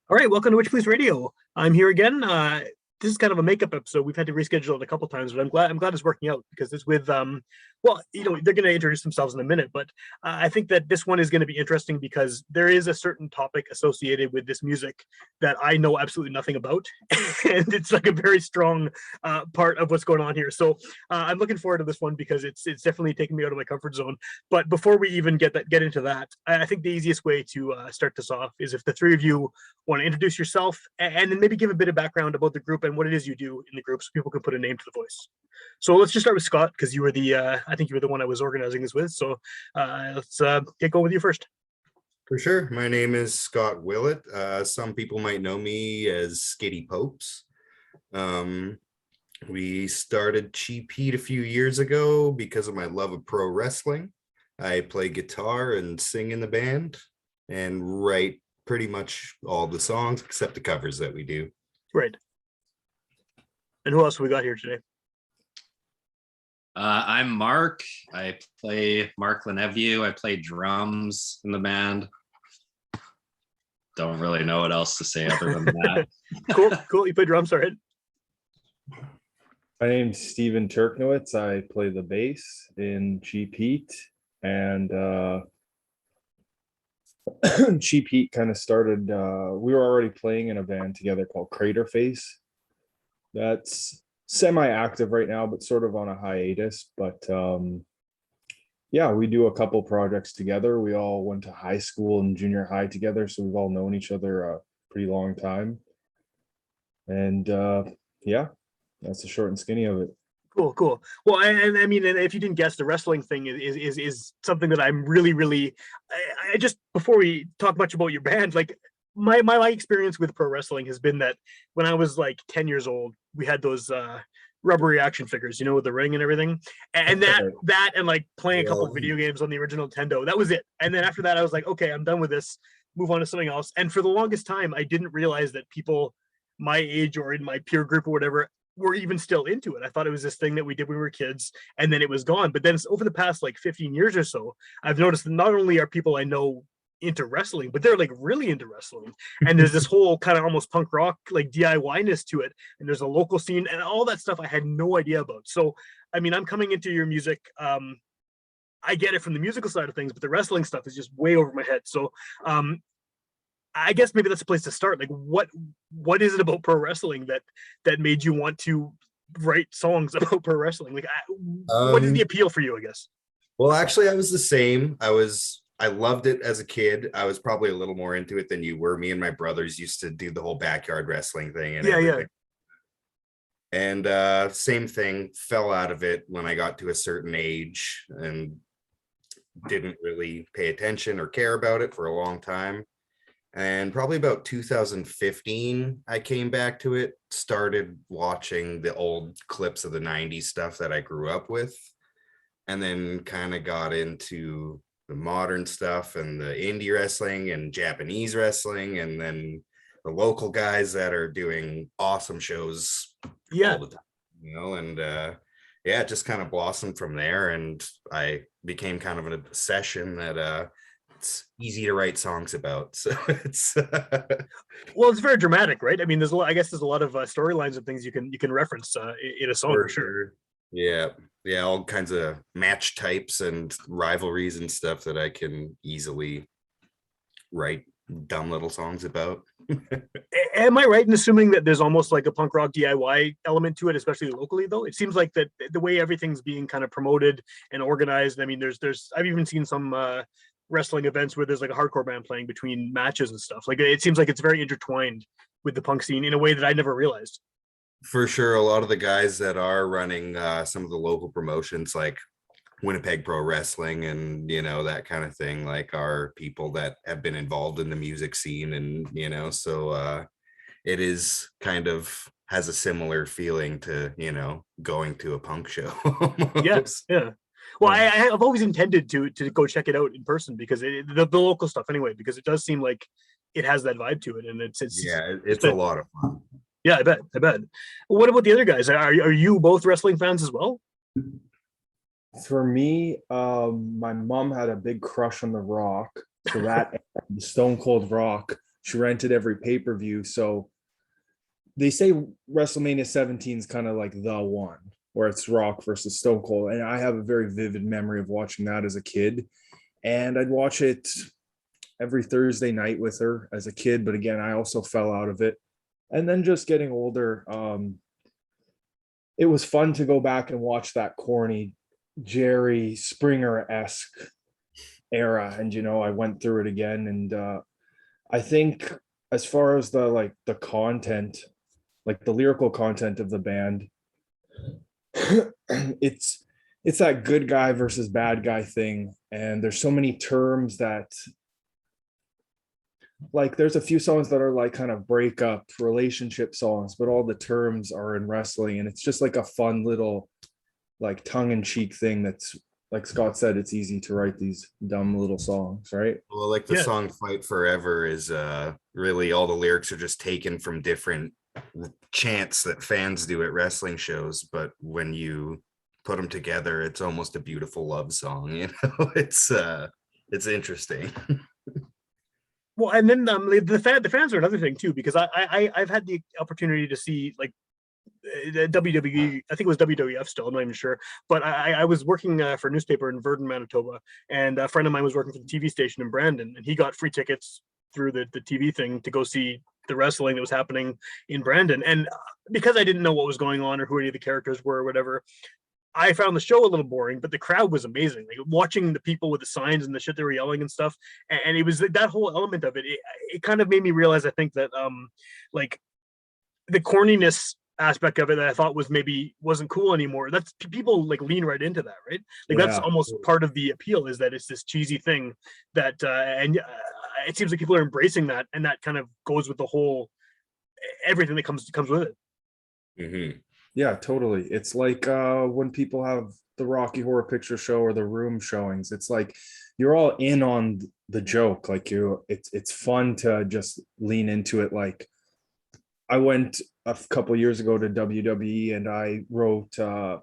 All right, welcome to Witchpolice Radio. I'm here again. This is kind of a makeup episode. We've had to reschedule it a couple times, but I'm glad it's working out because it's with well, they're going to introduce themselves in a minute, but I think that this one is going to be interesting because there is a certain topic associated with this music that I know absolutely nothing about, and it's like a very strong part of what's going on here. So I'm looking forward to this one because it's definitely taking me out of my comfort zone. But before we even get into that, I think the easiest way to start this off is if the three of you want to introduce yourself and then maybe give a bit of background about the group and what it is you do in the group so people can put a name to the voice. So let's just start with Scott because you were I think you were the one I was organizing this with. So let's get going with you first. For sure. My name is Scott Willett. Some people might know me as Skitty Popes. We started Cheap Heat a few years ago because of my love of pro wrestling. I play guitar and sing in the band and write pretty much all the songs except the covers that we do. Right. And who else have we got here today? I'm Mark. I play Mark Leneview. I play drums in the band. Don't really know what else to say other than that. Cool. You play drums, all right? My name's Steven Turknowitz. I play the bass in Cheap Heat, and Cheap Heat kind of started, we were already playing in a band together called Crater Face. That's semi-active right now, but sort of on a hiatus. But yeah, we do a couple projects together. We all went to high school and junior high together, so we've all known each other a pretty long time. And yeah, that's the short and skinny of it. Cool. Well, and I mean, and if you didn't guess, the wrestling thing is something that I'm really. I just, before we talk much about your band, like my experience with pro wrestling has been that when I was like 10 years old, we had those rubbery action figures, with the ring and everything, and that and like playing a couple of video games on the original Nintendo. That was it. And then after that, I was like, okay, I'm done with this. Move on to something else. And for the longest time, I didn't realize that people my age or in my peer group or whatever were even still into it. I thought it was this thing that we did when we were kids and then it was gone. But then over the past like 15 years or so, I've noticed that not only are people I know into wrestling, but they're like really into wrestling. And there's this whole kind of almost punk rock, like DIY-ness to it. And there's a local scene and all that stuff I had no idea about. So, I mean, I'm coming into your music. I get it from the musical side of things, but the wrestling stuff is just way over my head. So, I guess maybe that's a place to start. Like, what is it about pro wrestling that made you want to write songs about pro wrestling? Like, what is the appeal for you? I guess. Well, actually, I was the same. I loved it as a kid. I was probably a little more into it than you were. Me and my brothers used to do the whole backyard wrestling thing and everything. And same thing, fell out of it when I got to a certain age and didn't really pay attention or care about it for a long time. And probably about 2015, I came back to it, started watching the old clips of the 90s stuff that I grew up with, and then kind of got into the modern stuff and the indie wrestling and Japanese wrestling, and then the local guys that are doing awesome shows all the time, and yeah, it just kind of blossomed from there. And I became kind of an obsession that it's easy to write songs about. So it's well, it's very dramatic, right? I mean, I guess there's a lot of storylines and things you can reference in a song for sure. Yeah, all kinds of match types and rivalries and stuff that I can easily write dumb little songs about. Am I right in assuming that there's almost like a punk rock DIY element to it, especially locally? Though it seems like that the way everything's being kind of promoted and organized. I mean, there's I've even seen some wrestling events where there's like a hardcore band playing between matches and stuff. Like, it seems like it's very intertwined with the punk scene in a way that I never realized. For sure, a lot of the guys that are running some of the local promotions like Winnipeg Pro Wrestling and that kind of thing, like, are people that have been involved in the music scene, and so it is kind of has a similar feeling to going to a punk show. Yes, yeah. Well, I've always intended to go check it out in person because the local stuff anyway, because it does seem like it has that vibe to it, and it's a lot of fun. Yeah, I bet. What about the other guys? Are you both wrestling fans as well? For me, my mom had a big crush on The Rock, so that Stone Cold Rock she rented every pay-per-view. So they say WrestleMania 17 is kind of like the one where it's Rock versus Stone Cold. And I have a very vivid memory of watching that as a kid. And I'd watch it every Thursday night with her as a kid. But again, I also fell out of it. And then just getting older, it was fun to go back and watch that corny Jerry Springer-esque era. And, you know, I went through it again. And I think as far as the content, like the lyrical content of the band, it's that good guy versus bad guy thing. And there's so many terms that, like, there's a few songs that are like kind of breakup relationship songs, but all the terms are in wrestling, and it's just like a fun little like tongue-in-cheek thing that's, like Scott said, it's easy to write these dumb little songs, right? Well, like the Yeah. song Fight Forever is really all the lyrics are just taken from different chants that fans do at wrestling shows, but when you put them together, it's almost a beautiful love song, you know. It's interesting. Well, and then the fans are another thing too, because I've had the opportunity to see like WWE. I think it was WWF still. I'm not even sure, but I was working for a newspaper in Virden, Manitoba, and a friend of mine was working for the TV station in Brandon, and he got free tickets through the TV thing to go see the wrestling that was happening in Brandon. And because I didn't know what was going on or who any of the characters were or whatever, I found the show a little boring, but the crowd was amazing. Like watching the people with the signs and the shit they were yelling and stuff, and it was that whole element of it. It kind of made me realize, I think, that like the corniness aspect of it that I thought was maybe wasn't cool anymore. That's people like lean right into that, right? Like that's Yeah. almost part of the appeal, is that it's this cheesy thing that and it seems like people are embracing that, and that kind of goes with the whole everything that comes with it. Mhm. Yeah, totally. It's like when people have the Rocky Horror Picture Show or the Room showings. It's like you're all in on the joke. Like it's fun to just lean into it. Like I went a couple years ago to WWE and I wrote a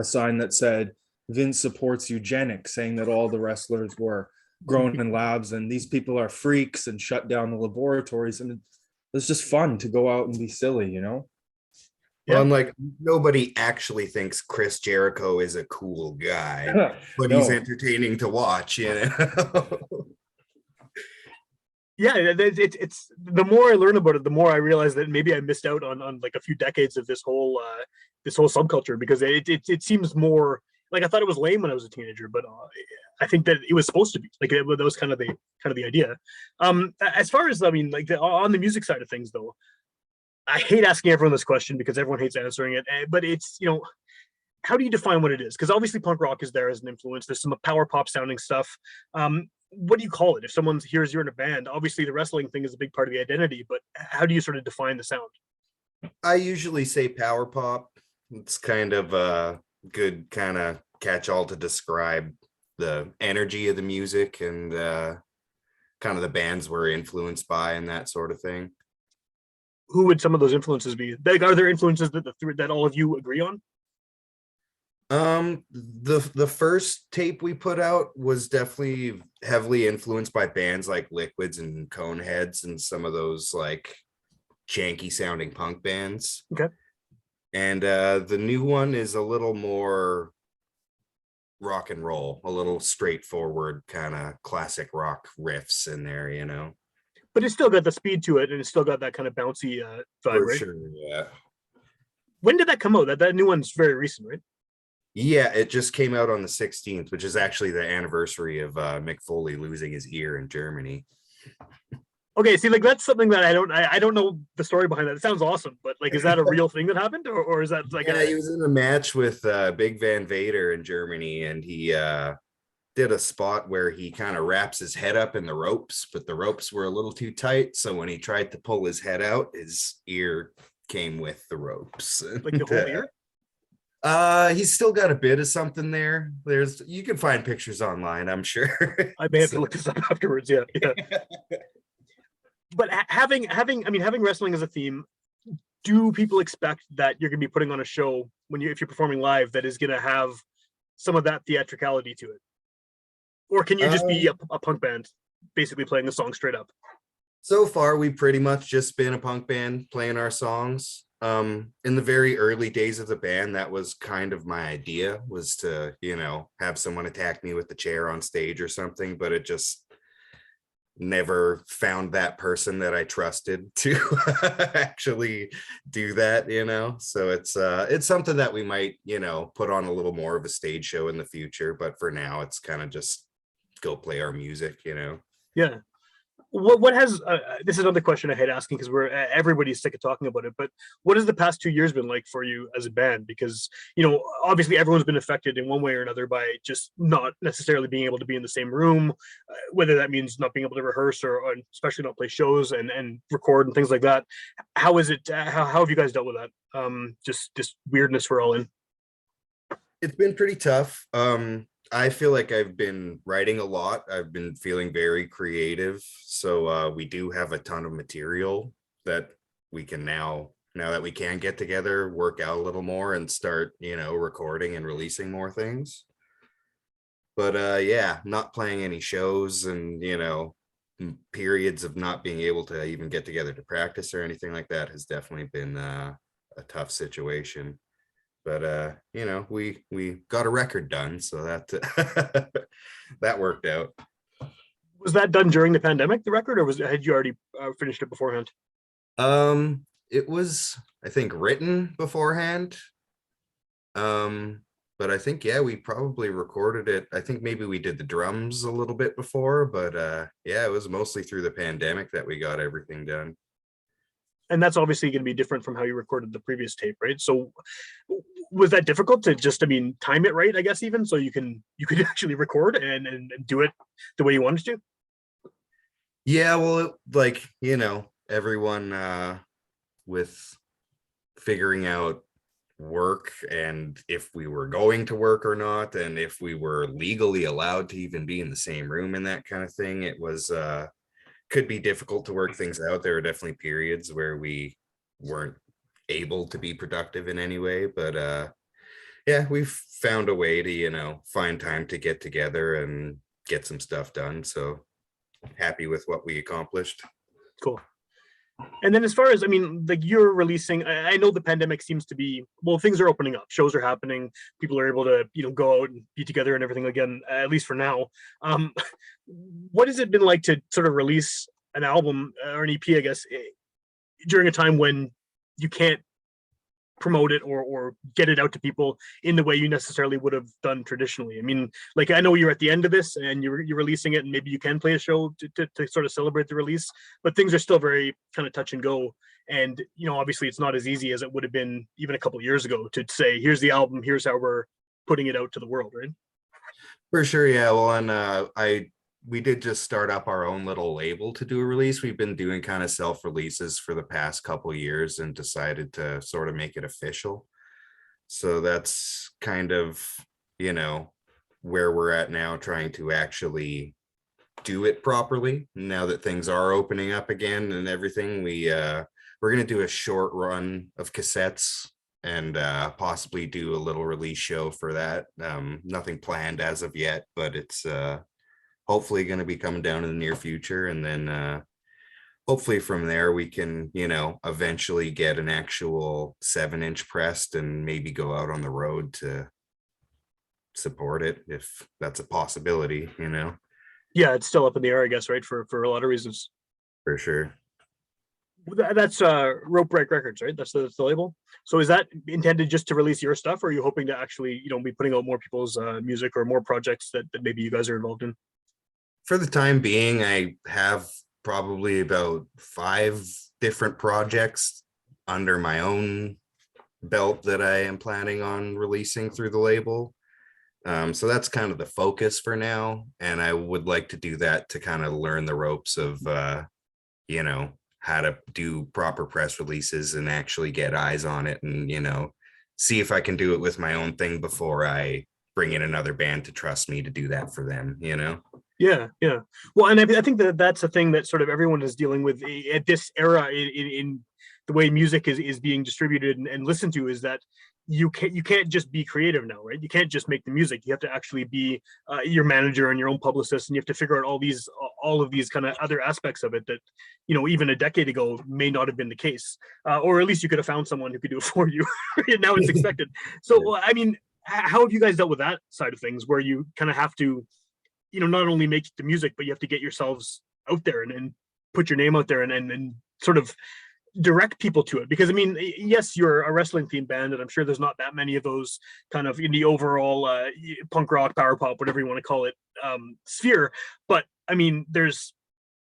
sign that said Vince supports eugenics, saying that all the wrestlers were grown in labs and these people are freaks, and shut down the laboratories. And it's just fun to go out and be silly, you know? Yeah. Well, and like nobody actually thinks Chris Jericho is a cool guy, but he's No. entertaining to watch, you know. Yeah, it's the more I learn about it, the more I realize that maybe I missed out on like a few decades of this whole subculture, because it seems more like, I thought it was lame when I was a teenager, but I think that it was supposed to be like that was kind of the idea. As far as, I mean, like on the music side of things, though, I hate asking everyone this question because everyone hates answering it, but it's, you know, how do you define what it is? Because obviously punk rock is there as an influence. There's some power pop sounding stuff. What do you call it? If someone hears you're in a band, obviously the wrestling thing is a big part of the identity, but how do you sort of define the sound? I usually say power pop. It's kind of a good kind of catch-all to describe the energy of the music and kind of the bands we're influenced by and that sort of thing. Who would some of those influences be? Like, are there influences that all of you agree on? The first tape we put out was definitely heavily influenced by bands like Liquids and Coneheads and some of those like janky sounding punk bands. Okay. And the new one is a little more rock and roll, a little straightforward kind of classic rock riffs in there, you know. But it's still got the speed to it, and it's still got that kind of bouncy vibe, For right? sure, yeah. When did that come out? That new one's very recent, right? Yeah, it just came out on the 16th, which is actually the anniversary of Mick Foley losing his ear in Germany. Okay, see, like that's something that I don't know the story behind that. It sounds awesome, but like, is that a real thing that happened, or is that like Yeah, he was in a match with Big Van Vader in Germany, and he did a spot where he kind of wraps his head up in the ropes, but the ropes were a little too tight, so when he tried to pull his head out, his ear came with the ropes. like the whole ear? He's still got a bit of something there. You can find pictures online, I'm sure. I may have to look this up afterwards. Yeah. But having wrestling as a theme, do people expect that you're going to be putting on a show if you're performing live that is going to have some of that theatricality to it? Or can you just be a punk band basically playing the song straight up? So far, we've pretty much just been a punk band playing our songs. In the very early days of the band, that was kind of my idea, was to, have someone attack me with the chair on stage or something, but it just never found that person that I trusted to actually do that. So it's something that we might, put on a little more of a stage show in the future, but for now it's kind of just go play our music. Yeah. What has this is another question I hate asking because we're everybody's sick of talking about it, but what has the past 2 years been like for you as a band? Because obviously everyone's been affected in one way or another by just not necessarily being able to be in the same room, whether that means not being able to rehearse or especially not play shows and record and things like that. How is it? How have you guys dealt with that? Just weirdness we're all in. It's been pretty tough. I feel like I've been writing a lot. I've been feeling very creative. So we do have a ton of material that we can now that we can get together, work out a little more and start, recording and releasing more things. But yeah, not playing any shows and, periods of not being able to even get together to practice or anything like that has definitely been a tough situation. But we got a record done, so that that worked out. Was that done during the pandemic, the record, or had you already finished it beforehand? It was, I think, written beforehand. But I think, yeah, we probably recorded it. I think maybe we did the drums a little bit before, but yeah, it was mostly through the pandemic that we got everything done. And that's obviously going to be different from how you recorded the previous tape, right? So was that difficult to just, time it right, I guess, even so you could actually record and do it the way you wanted to? Yeah, well, everyone with figuring out work and if we were going to work or not, and if we were legally allowed to even be in the same room and that kind of thing, it was could be difficult to work things out. There were definitely periods where we weren't able to be productive in any way, but yeah, we've found a way to find time to get together and get some stuff done. So happy with what we accomplished. Cool. And then as far as, like you're releasing, I know the pandemic seems to be, well, things are opening up, shows are happening, people are able to, go out and be together and everything again, at least for now. What has it been like to sort of release an album or an EP, I guess, during a time when you can't promote it or get it out to people in the way you necessarily would have done traditionally? Like, I know you're at the end of this and you're releasing it and maybe you can play a show to sort of celebrate the release, but things are still very kind of touch and go. And, obviously it's not as easy as it would have been even a couple of years ago to say, here's the album, here's how we're putting it out to the world, right? For sure, yeah. Well, and we did just start up our own little label to do a release. We've been doing kind of self-releases for the past couple of years and decided to sort of make it official. So that's kind of, where we're at now, trying to actually do it properly now that things are opening up again and everything. We're going to do a short run of cassettes and possibly do a little release show for that. Nothing planned as of yet, but it's hopefully going to be coming down in the near future. And then hopefully from there we can, eventually get an actual 7-inch pressed and maybe go out on the road to support it if that's a possibility. Yeah, it's still up in the air, I guess, right? For a lot of reasons. For sure. That's Rope Break Records, right? That's the label. So is that intended just to release your stuff, or are you hoping to actually, be putting out more people's music or more projects that maybe you guys are involved in? For the time being, I have probably about 5 different projects under my own belt that I am planning on releasing through the label. So that's kind of the focus for now. And I would like to do that to kind of learn the ropes of, how to do proper press releases and actually get eyes on it and, see if I can do it with my own thing before I bring in another band to trust me to do that for them. Yeah. Well, and I think that's a thing that sort of everyone is dealing with at this era in the way music is being distributed and listened to, is that you can't just be creative now, right? You can't just make the music. You have to actually be your manager and your own publicist, and you have to figure out all of these kind of other aspects of it that, you know, even a decade ago may not have been the case, or at least you could have found someone who could do it for you. And now it's expected. So, I mean, how have you guys dealt with that side of things, where you kind of have to, you know, not only make the music, but you have to get yourselves out there and put your name out there and sort of direct people to it? Because I mean, yes, you're a wrestling themed band, and I'm sure there's not that many of those kind of in the overall punk rock, power pop, whatever you want to call it, sphere. But I mean, there's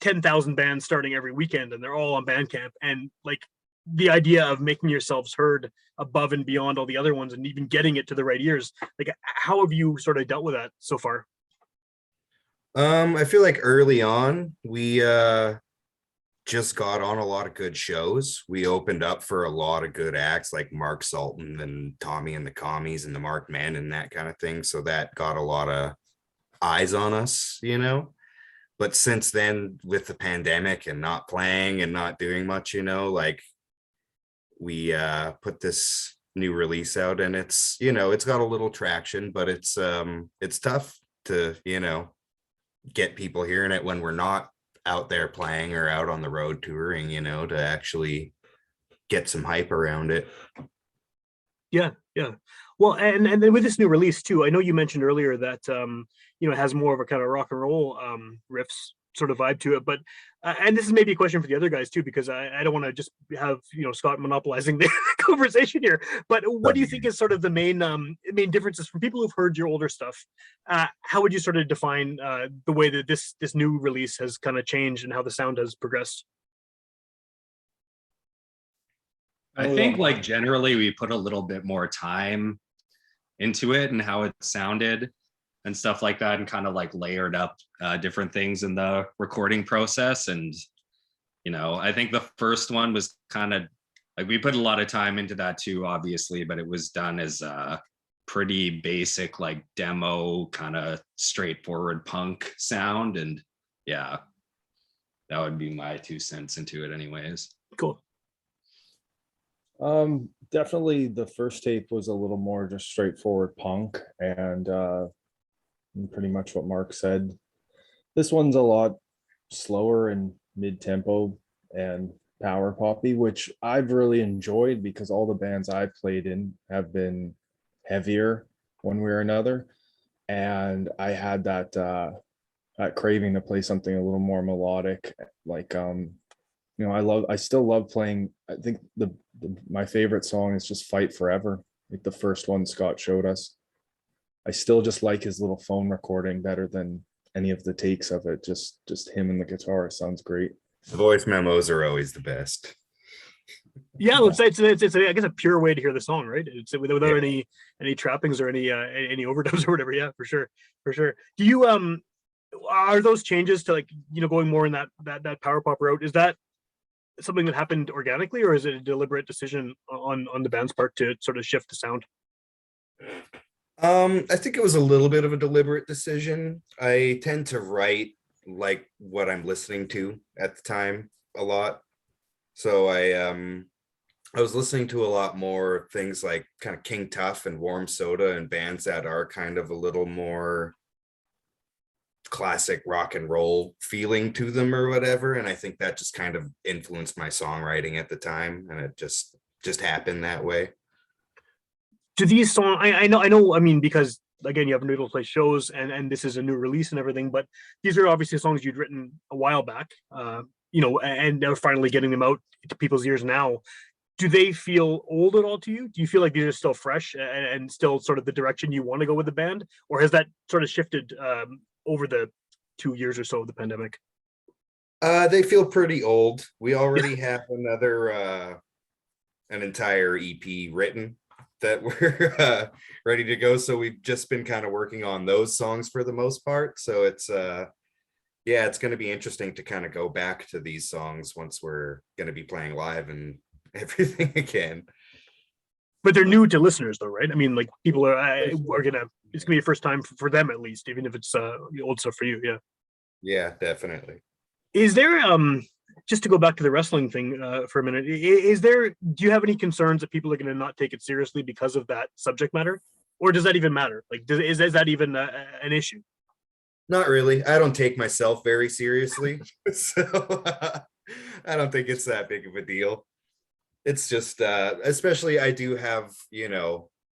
10,000 bands starting every weekend, and they're all on Bandcamp, and like the idea of making yourselves heard above and beyond all the other ones, and even getting it to the right ears. Like, how have you sort of dealt with that so far? I feel like early on we just got on a lot of good shows. We opened up for a lot of good acts like Mark Sultan and Tommy and the Commies and the Mark Men and that kind of thing. So that got a lot of eyes on us, you know. But since then, with the pandemic and not playing and not doing much, you know, like we put this new release out, and it's, you know, it's got a little traction, but it's tough to, you know, get people hearing it when we're not out there playing or out on the road touring, you know, to actually get some hype around it. Yeah. Well, and then with this new release too, I know you mentioned earlier that you know, it has more of a kind of rock and roll riffs sort of vibe to it. But and this is maybe a question for the other guys too, because I don't want to just have, you know, Scott monopolizing the conversation here. But what do you think is sort of the main differences from people who've heard your older stuff? How would you sort of define the way that this new release has kind of changed and how the sound has progressed? I think like generally we put a little bit more time into it and how it sounded and stuff like that, and kind of like layered up different things in the recording process. And, you know, I think the first one was kind of like, we put a lot of time into that too, obviously, but it was done as a pretty basic, like demo kind of straightforward punk sound. And yeah, that would be my 2 cents into it anyways. Cool. Definitely the first tape was a little more just straightforward punk, and pretty much what Mark said. This one's a lot slower and mid-tempo and power poppy, which I've really enjoyed because all the bands I've played in have been heavier one way or another, and I had that that craving to play something a little more melodic, like you know, I still love playing. I think my favorite song is just Fight Forever, like the first one Scott showed us. I still just like his little phone recording better than any of the takes of it. Just him and the guitar sounds great. The voice memos are always the best. Yeah, let's say it's I guess a pure way to hear the song, right? It's without Yeah. any trappings or any overdubs or whatever. Yeah, for sure. Do you are those changes to, like, you know, going more in that power pop route? Is that something that happened organically, or is it a deliberate decision on the band's part to sort of shift the sound? I think it was a little bit of a deliberate decision. I tend to write like what I'm listening to at the time a lot. So I was listening to a lot more things like kind of King Tuff and Warm Soda and bands that are kind of a little more classic rock and roll feeling to them or whatever. And I think that just kind of influenced my songwriting at the time, and it just happened that way. Do these songs, I know, I mean, because again, you haven't been able to play shows, and this is a new release and everything, but these are obviously songs you'd written a while back, you know, and they're finally getting them out to people's ears now. Do they feel old at all to you? Do you feel like these are still fresh and still sort of the direction you want to go with the band, or has that sort of shifted over the 2 years or so of the pandemic? They feel pretty old. We already have another an entire EP written that we're ready to go. So we've just been kind of working on those songs for the most part. So it's yeah, it's going to be interesting to kind of go back to these songs once we're going to be playing live and everything again. But they're new to listeners, though, right? I mean, like, people are gonna. It's gonna be the first time for them, at least, even if it's old stuff for you. Yeah. Yeah, definitely. Is there just to go back to the wrestling thing for a minute? Do you have any concerns that people are going to not take it seriously because of that subject matter, or does that even matter? Like, is that even an issue? Not really. I don't take myself very seriously. So I don't think it's that big of a deal. It's just especially I do have,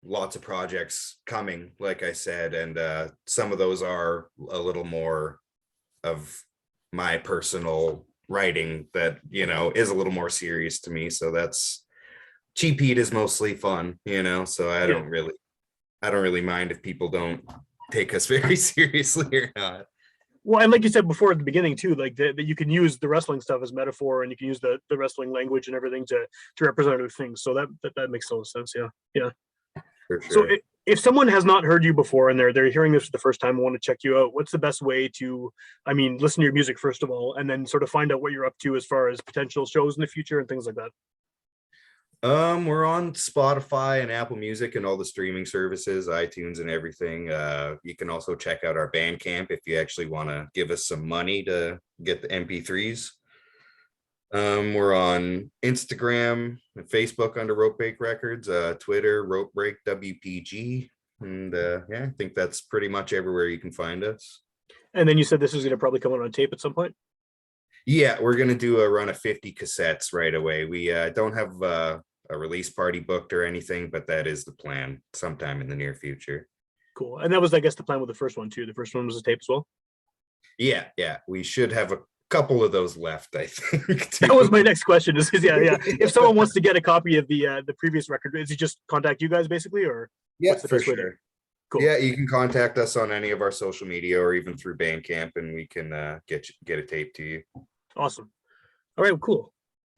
lots of projects coming, like I said, and some of those are a little more of my personal writing that, is a little more serious to me. So that's cheap heat is mostly fun, so I don't really mind if people don't take us very seriously or not. Well, and like you said before at the beginning too, like that you can use the wrestling stuff as metaphor, and you can use the wrestling language and everything to represent other things. So that makes total sense. Yeah, yeah. For So sure. if someone has not heard you before and they're hearing this for the first time and want to check you out, what's the best way to, I mean, listen to your music first of all, and then sort of find out what you're up to as far as potential shows in the future and things like that? We're on Spotify and Apple Music and all the streaming services, iTunes and everything. You can also check out our Bandcamp if you actually want to give us some money to get the MP3s. We're on Instagram and Facebook under Rope Break Records, Twitter, Rope Break WPG. And I think that's pretty much everywhere you can find us. And then you said this is going to probably come out on tape at some point. Yeah, we're going to do a run of 50 cassettes right away. We don't have a release party booked or anything, but that is the plan sometime in the near future. Cool. And that was, I guess, the plan with the first one too. The first one was a tape as well. Yeah. We should have a couple of those left, I think. That was my next question. Is yeah. If someone wants to get a copy of the previous record, is it just contact you guys basically, or Yeah, what's the for best way sure. there? Cool. Yeah, you can contact us on any of our social media or even through Bandcamp, and we can get a tape to you. Awesome. All right, well, cool.